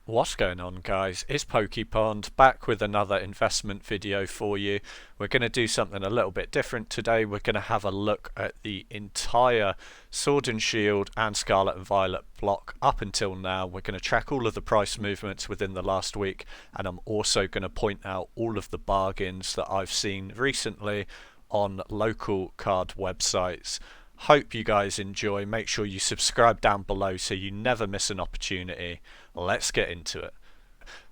What's going on, guys? It's PokePond back with another investment video for you. We're going to do something a little bit different today. We're going to have a look at the entire Sword and Shield and Scarlet and Violet block up until now. We're going to track all of the price movements within the last week, and I'm also going to point out all of the bargains that I've seen recently on local card websites. Hope you guys enjoy. Make sure you subscribe down below so you never miss an opportunity. Let's get into it.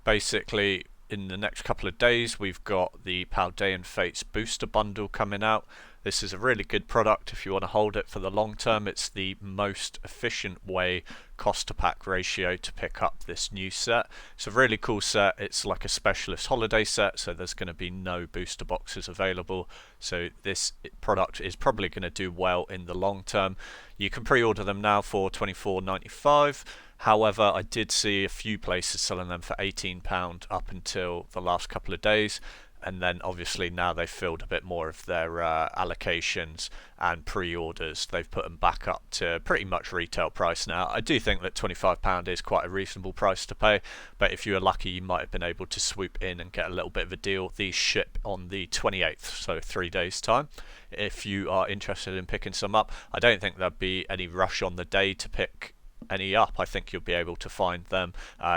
Basically, in the next couple of days, we've got the Paldean Fates booster bundle coming out. This is a really good product if you want to hold it for the long term. It's the most efficient way, cost to pack ratio, to pick up this new set. It's a really cool set. It's like a specialist holiday set, so there's going to be no booster boxes available. So this product is probably going to do well in the long term. You can pre-order them now for £24.95. However, I did see a few places selling them for £18 up until the last couple of days, and then obviously now they've filled a bit more of their allocations and pre-orders. They've put them back up to pretty much retail price now. I do think that £25 is quite a reasonable price to pay, but if you were lucky you might have been able to swoop in and get a little bit of a deal. These ship on the 28th, so 3 days time, if you are interested in picking some up. I don't think there'd be any rush on the day to pick any up. I think you'll be able to find them.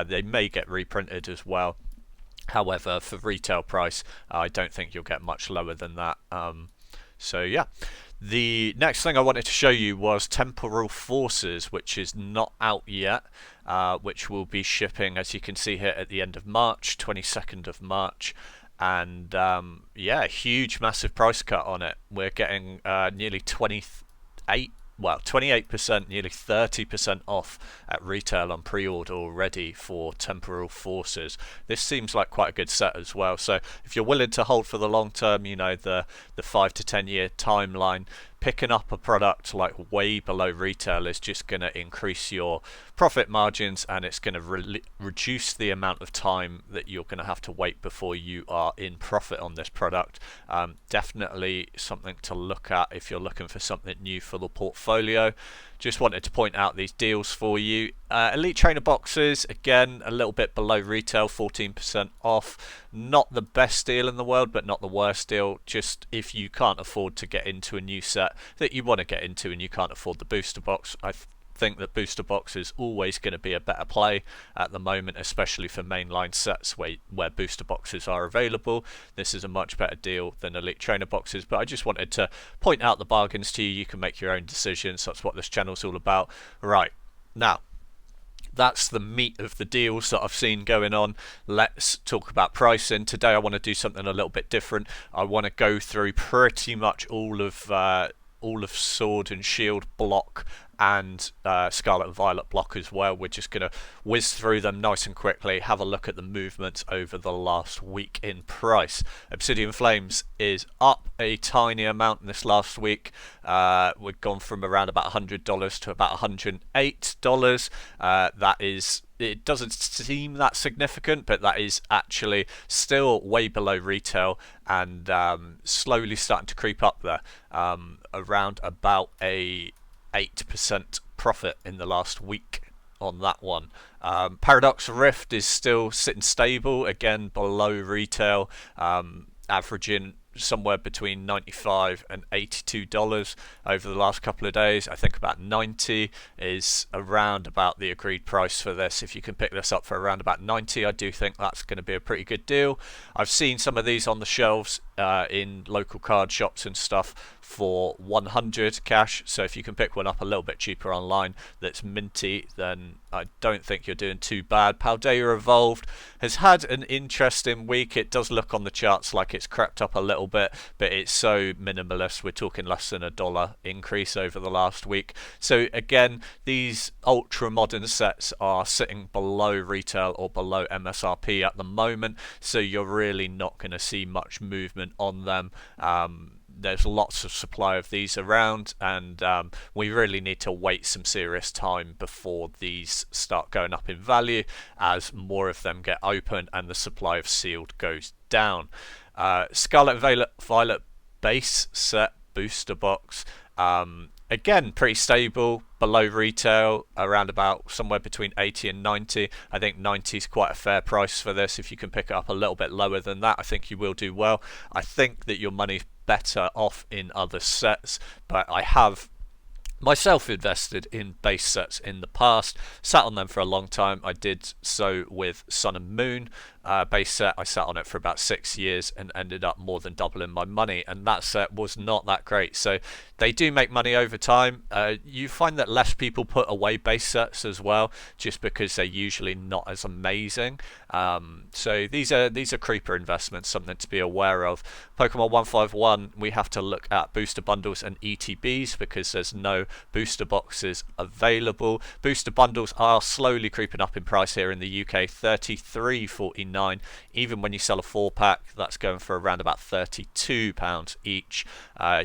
They may get reprinted as well. However, for retail price, I don't think you'll get much lower than that. So yeah. The next thing I wanted to show you was Temporal Forces, which is not out yet, which will be shipping, as you can see here, at the end of March, 22nd of March. And yeah, huge, massive price cut on it. We're getting nearly 28%, nearly 30% off at retail on pre-order already for Temporal Forces. This seems like quite a good set as well. So if you're willing to hold for the long term, you know, the 5 to 10 year timeline, picking up a product like way below retail is just going to increase your profit margins, and it's going to reduce the amount of time that you're going to have to wait before you are in profit on this product. Definitely something to look at if you're looking for something new for the portfolio. Just wanted to point out these deals for you. Elite Trainer boxes, again, a little bit below retail, 14% off. Not the best deal in the world, but not the worst deal. Just if you can't afford to get into a new set that you want to get into and you can't afford the booster box, I think that booster box is always going to be a better play at the moment, especially for mainline sets where booster boxes are available. This is a much better deal than Elite Trainer boxes, but I just wanted to point out the bargains to you. You can make your own decisions. That's what this channel's all about. Right, now that's the meat of the deals that I've seen going on. Let's talk about pricing. Today I want to do something a little bit different. I want to go through pretty much all of Sword and Shield block and Scarlet and Violet block as well. We're just going to whiz through them nice and quickly, have a look at the movements over the last week in price. Obsidian Flames is up a tiny amount in this last week. We've gone from around about $100 to about $108. That is, it doesn't seem that significant, but that is actually still way below retail and slowly starting to creep up there, around about a 8% profit in the last week on that one. Paradox Rift is still sitting stable, again below retail, averaging somewhere between $95 and $82 over the last couple of days. I think about 90 is around about the agreed price for this. If you can pick this up for around about 90, I do think that's going to be a pretty good deal. I've seen some of these on the shelves in local card shops and stuff for 100 cash, so if you can pick one up a little bit cheaper online that's minty, then I don't think you're doing too bad. Paldea Evolved has had an interesting week. It does look on the charts like it's crept up a little bit, but it's so minimalist. We're talking less than $1 increase over the last week. So again, these ultra modern sets are sitting below retail or below MSRP at the moment, so you're really not going to see much movement on them. There's lots of supply of these around, and we really need to wait some serious time before these start going up in value as more of them get open and the supply of sealed goes down. Scarlet Violet base set booster box Again, pretty stable, below retail, around about somewhere between 80 and 90. I think 90 is quite a fair price for this. If you can pick it up a little bit lower than that, I think you will do well. I think that your money's better off in other sets, but I have myself invested in base sets in the past, sat on them for a long time. I did so with Sun and Moon base set. I sat on it for about 6 years and ended up more than doubling my money, and that set was not that great. So they do make money over time. You find that less people put away base sets as well, just because they're usually not as amazing. So these are creeper investments, something to be aware of. Pokemon 151, we have to look at booster bundles and ETBs because there's no booster boxes available. Booster bundles are slowly creeping up in price here in the UK, £33.49. Even when you sell a 4-pack, that's going for around about £32 each.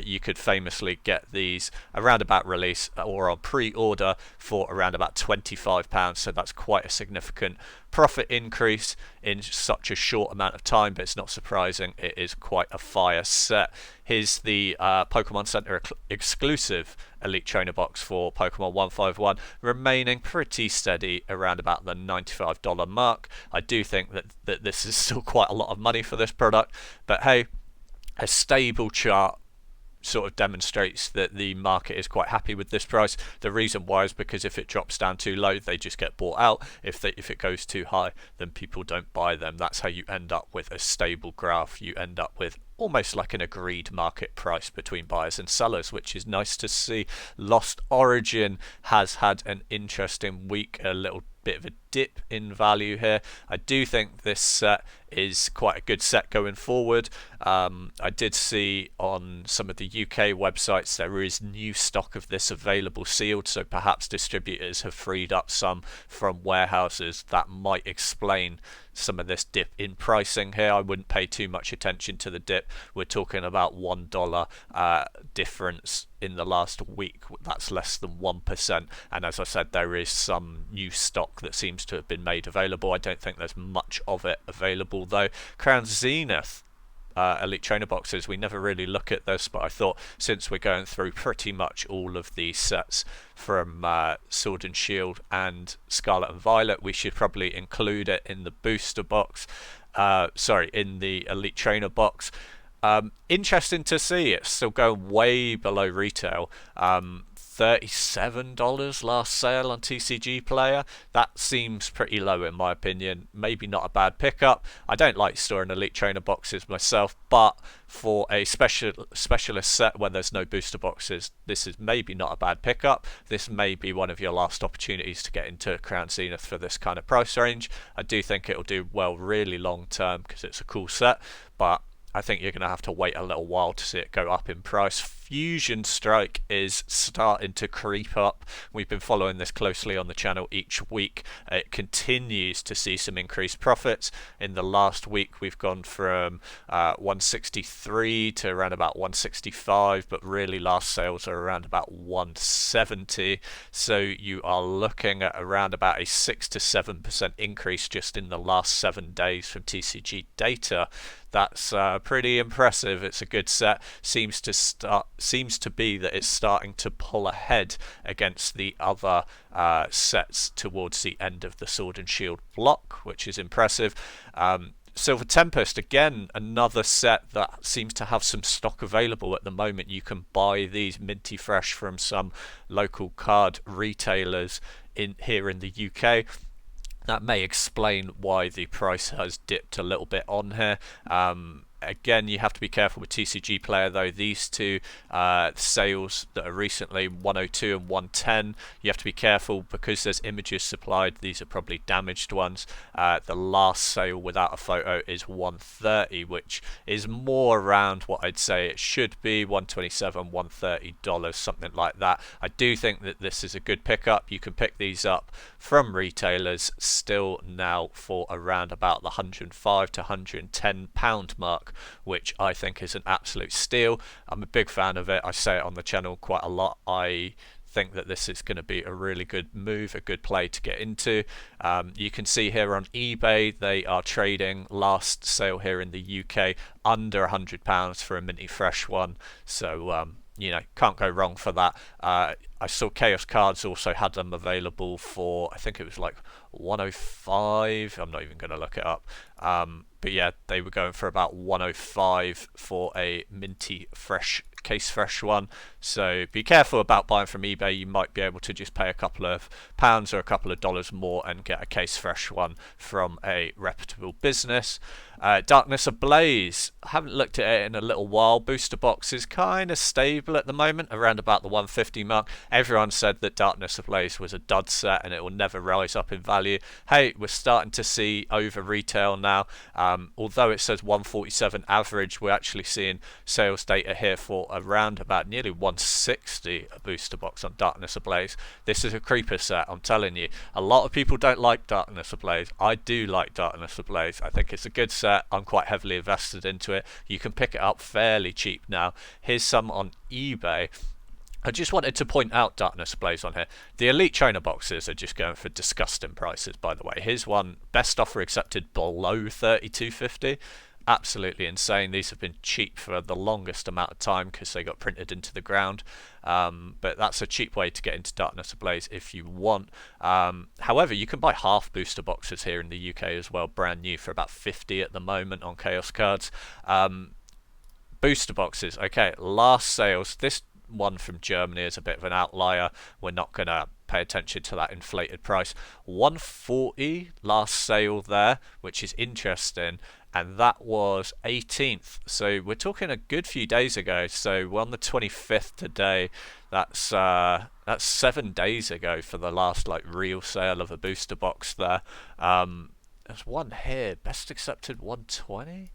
You could famously get these around about release or on pre-order for around about £25, so that's quite a significant profit increase in such a short amount of time, but it's not surprising. It is quite a fire set. Here's the Pokemon Center exclusive Elite Trainer box for Pokemon 151, remaining pretty steady around about the $95 mark. I do think that this is still quite a lot of money for this product, but hey, a stable chart sort of demonstrates that the market is quite happy with this price. The reason why is because if it drops down too low, they just get bought out. If it goes too high, then people don't buy them. That's how you end up with a stable graph. You end up with almost like an agreed market price between buyers and sellers, which is nice to see. Lost Origin has had an interesting week, a little bit of a dip in value here. I do think this set is quite a good set going forward. I did see on some of the UK websites there is new stock of this available sealed, so perhaps distributors have freed up some from warehouses. That might explain some of this dip in pricing here. I wouldn't pay too much attention to the dip. We're talking about $1 difference in the last week. That's less than 1%, and as I said, there is some new stock that seems to have been made available. I don't think there's much of it available though. Crown Zenith Elite Trainer boxes, we never really look at this, but I thought since we're going through pretty much all of these sets from Sword and Shield and Scarlet and Violet, we should probably include it in the booster box, in the Elite Trainer box. Interesting to see it's still going way below retail. $37 last sale on TCG Player. That seems pretty low in my opinion. Maybe not a bad pickup. I don't like storing Elite Trainer boxes myself, but for a specialist set when there's no booster boxes, this is maybe not a bad pickup. This may be one of your last opportunities to get into Crown Zenith for this kind of price range. I do think it'll do well really long term because it's a cool set, but I think you're going to have to wait a little while to see it go up in price. Fusion Strike is starting to creep up. We've been following this closely on the channel each week. It continues to see some increased profits. In the last week, we've gone from 163 to around about 165, but really last sales are around about 170. So you are looking at around about a 6 to 7% increase just in the last 7 days from TCG data. That's pretty impressive. It's a good set. Seems to be that it's starting to pull ahead against the other sets towards the end of the Sword and Shield block, which is impressive. Silver Tempest, again, another set that seems to have some stock available at the moment. You can buy these minty fresh from some local card retailers here in the UK. That may explain why the price has dipped a little bit on here. Again, you have to be careful with TCG Player though. These two sales that are recently 102 and 110, you have to be careful because there's images supplied. These are probably damaged ones. The last sale without a photo is 130, which is more around what I'd say it should be, 127, $130, something like that. I do think that this is a good pickup. You can pick these up from retailers still now for around about the £105 to £110 mark, which I think is an absolute steal. I'm a big fan of it. I say it on the channel quite a lot. I think that this is going to be a really good move, a good play to get into. You can see here on eBay they are trading last sale here in the UK under £100 for a minty fresh one. So you know, can't go wrong for that. I saw Chaos Cards also had them available for, I think it was like 105. I'm not even going to look it up. But yeah, they were going for about 105 for a minty fresh case fresh one. So be careful about buying from eBay. You might be able to just pay a couple of pounds or a couple of dollars more and get a case fresh one from a reputable business. Darkness Ablaze, I haven't looked at it in a little while. Booster box is kind of stable at the moment, around about the 150 mark. Everyone said that Darkness Ablaze was a dud set and it will never rise up in value. Hey, we're starting to see over retail now. Although it says 147 average, we're actually seeing sales data here for around about nearly 160 a booster box on Darkness Ablaze. This is a creeper set, I'm telling you. A lot of people don't like Darkness Ablaze. I do like Darkness Ablaze. I think it's a good set. I'm quite heavily invested into it. You can pick it up fairly cheap now. Here's some on eBay. I just wanted to point out Darkness Ablaze on here. The Elite Trainer boxes are just going for disgusting prices, by the way. Here's one, best offer accepted below $32.50. Absolutely insane. These have been cheap for the longest amount of time because they got printed into the ground. But that's a cheap way to get into Darkness Ablaze if you want. However, you can buy half booster boxes here in the UK as well, brand new, for about 50 at the moment on Chaos Cards. Booster boxes, okay, last sales. This one from Germany is a bit of an outlier. We're not going to pay attention to that inflated price. 140 last sale there, which is interesting, and that was 18th, so we're talking a good few days ago. So we're on the 25th today. That's 7 days ago for the last like real sale of a booster box there. There's one here, best accepted 120.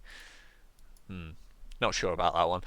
Not sure about that one.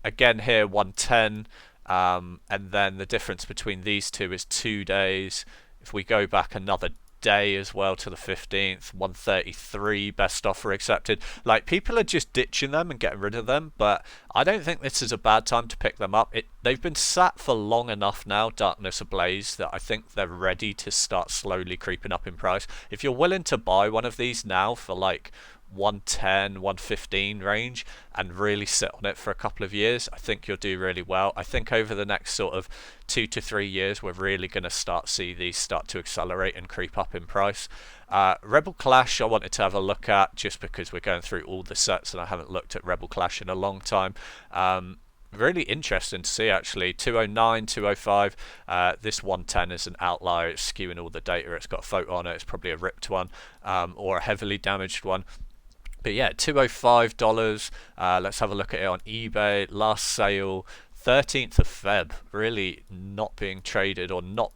Again here 110, and then the difference between these two is 2 days. If we go back another day as well to the 15th, 133 best offer accepted. Like, people are just ditching them and getting rid of them, but I don't think this is a bad time to pick them up. They've been sat for long enough now, Darkness Ablaze, that I think they're ready to start slowly creeping up in price. If you're willing to buy one of these now for like 110, 115 range and really sit on it for a couple of years, I think you'll do really well. I think over the next sort of 2 to 3 years we're really going to see these start to accelerate and creep up in price. Rebel Clash I wanted to have a look at just because we're going through all the sets and I haven't looked at Rebel Clash in a long time. Really interesting to see actually. 209, 205. This 110 is an outlier. It's skewing all the data. It's got a photo on it. It's probably a ripped one or a heavily damaged one. But yeah, $205. Let's have a look at it on eBay. Last sale 13th of Feb. Really not being traded or not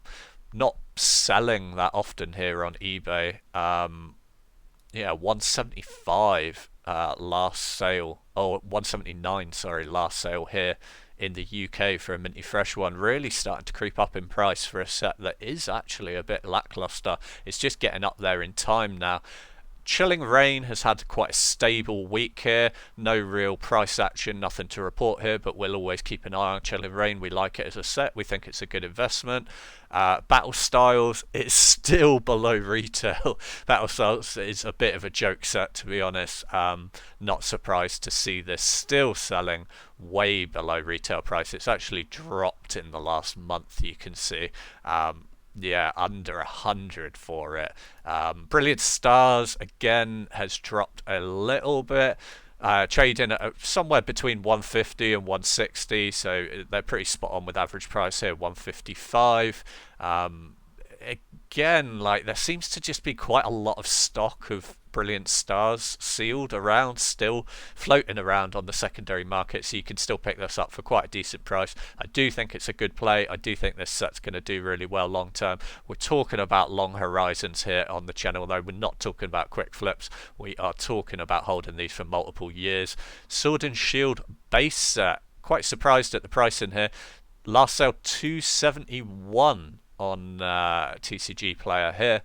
selling that often here on eBay. Yeah, 175 last sale. Oh, 179, sorry, last sale here in the UK for a minty fresh one. Really starting to creep up in price for a set that is actually a bit lackluster. It's just getting up there in time now. Chilling Reign has had quite a stable week here. No real price action, nothing to report here, but we'll always keep an eye on Chilling Reign. We like it as a set. We think it's a good investment. Battle Styles is still below retail. Battle Styles is a bit of a joke set, to be honest. Not surprised to see this still selling way below retail price. It's actually dropped in the last month, you can see. Yeah, under 100 for it. Brilliant Stars again has dropped a little bit, trading at somewhere between 150 and 160, so they're pretty spot on with average price here, 155. Again, like, there seems to just be quite a lot of stock of Brilliant Stars sealed around, still floating around on the secondary market, so you can still pick this up for quite a decent price. I do think it's a good play. I do think this set's going to do really well long term. We're talking about long horizons here on the channel, though. We're not talking about quick flips. We are talking about holding these for multiple years. Sword and Shield base set. Quite surprised at the price in here. Last sale $271 on TCG Player here.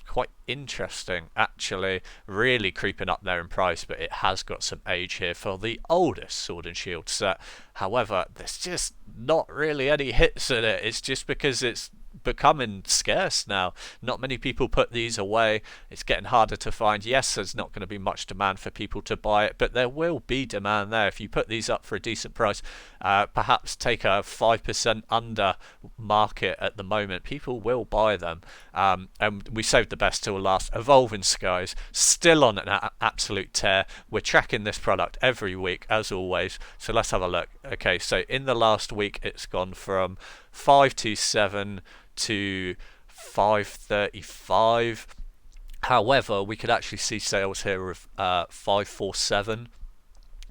Quite interesting actually, really creeping up there in price, but it has got some age here for the oldest Sword and Shield set. However, there's just not really any hits in it. It's just because it's becoming scarce now. Not many people put these away. It's getting harder to find. Yes, there's not going to be much demand for people to buy it, but there will be demand there. If you put these up for a decent price, perhaps take a 5% under market at the moment, people will buy them. And we saved the best till last. Evolving Skies, still on an absolute tear. We're tracking this product every week, as always. So let's have a look. Okay, so in the last week, it's gone from 527 to 535. However, we could actually see sales here of 547.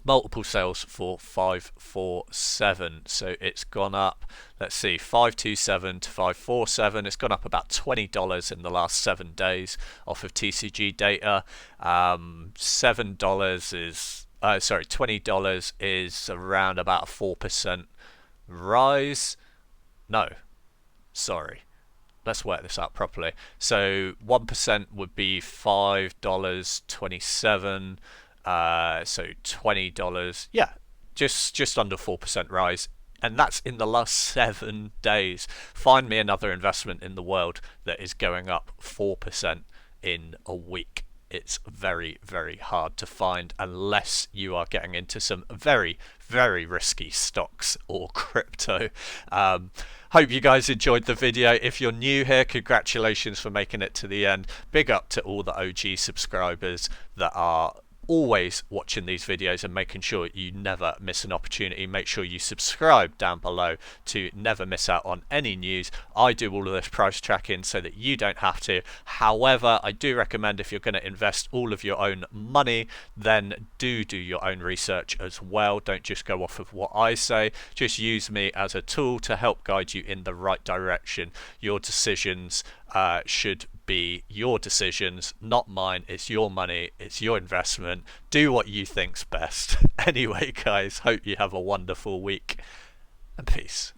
Multiple sales for 547, so it's gone up, let's see, 527 to 547. It's gone up about $20 in the last 7 days off of TCG data. $7 is $20 is around about a 4% rise. No, sorry, let's work this out properly. So 1% would be $5.27. So $20, yeah, just under 4% rise, and that's in the last 7 days. Find me another investment in the world that is going up 4% in a week. It's very, very hard to find unless you are getting into some very, very risky stocks or crypto. Hope you guys enjoyed the video. If you're new here, congratulations for making it to the end. Big up to all the OG subscribers that are always watching these videos and making sure you never miss an opportunity. Make sure you subscribe down below to never miss out on any news. I do all of this price tracking so that you don't have to. However, I do recommend, if you're going to invest all of your own money, then do your own research as well. Don't just go off of what I say. Just use me as a tool to help guide you in the right direction. Your decisions should be your decisions, not mine. It's your money, it's your investment. Do what you think's best. Anyway, guys, hope you have a wonderful week, and peace.